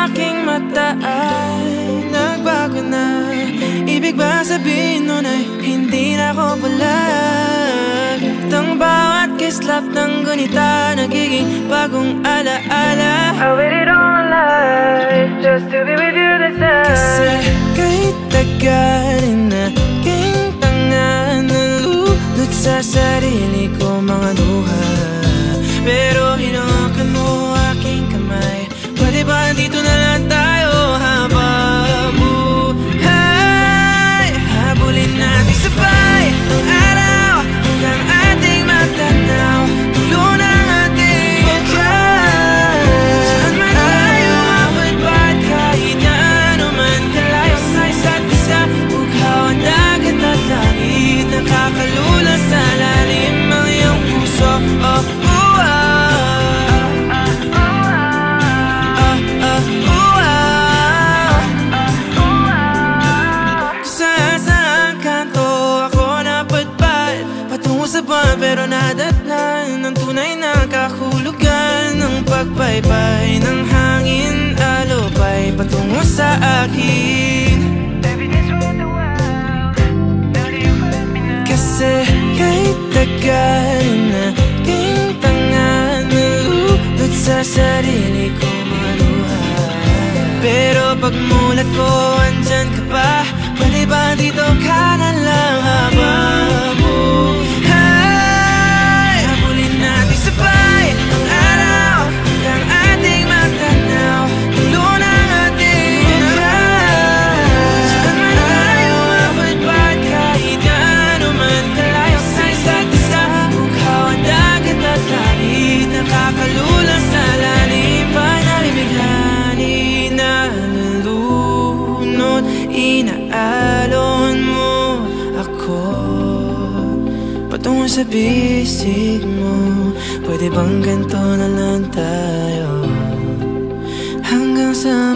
aking mata ay nagbago na. Ibig ba sabihin nun ay hindi na ako palag? Tang bawat kislap ng gunita nagiging bagong alaala. I waited all my life just to be with you this time. Kasi kahit tagal na aking tanga, nalulot sa sarili ko mga luha. Pero hinawakan mo aking kamay. Pwede ba dito na lang tayo habang buhay? Habulin natin sabay ang araw hanggang ating matanaw. Tulo ng ating pagkain. Saan man tayo mapagpad, kahit na ano man kalayo sa isa't isa. Bughaw ang dagat at langit, nakakalula sa lalim ang iyong puso. Pero nadatnan ng tunay na kahulugan ng pagpaypay ng hangin, alupay patungo sa akin. Kasi kahit tagal na aking tanga, nalulot sa sarili ko mga luha. Pero pagmulat ko, andyan ka pa. Pwede ba dito ka na lang habang sabay ang araw hanggang ating matanaw. Tulo ng ating pagkain. Saan man tayo mapagpad, kahit na ano man kalayo sa isa't isa. Bughaw ang dagat at langit, nakakalula sa lalim. Panalimighani na nalulunod, inaalon mo ako patungo sa bisig mo. Pwede bang ganito na lang tayo hanggang sa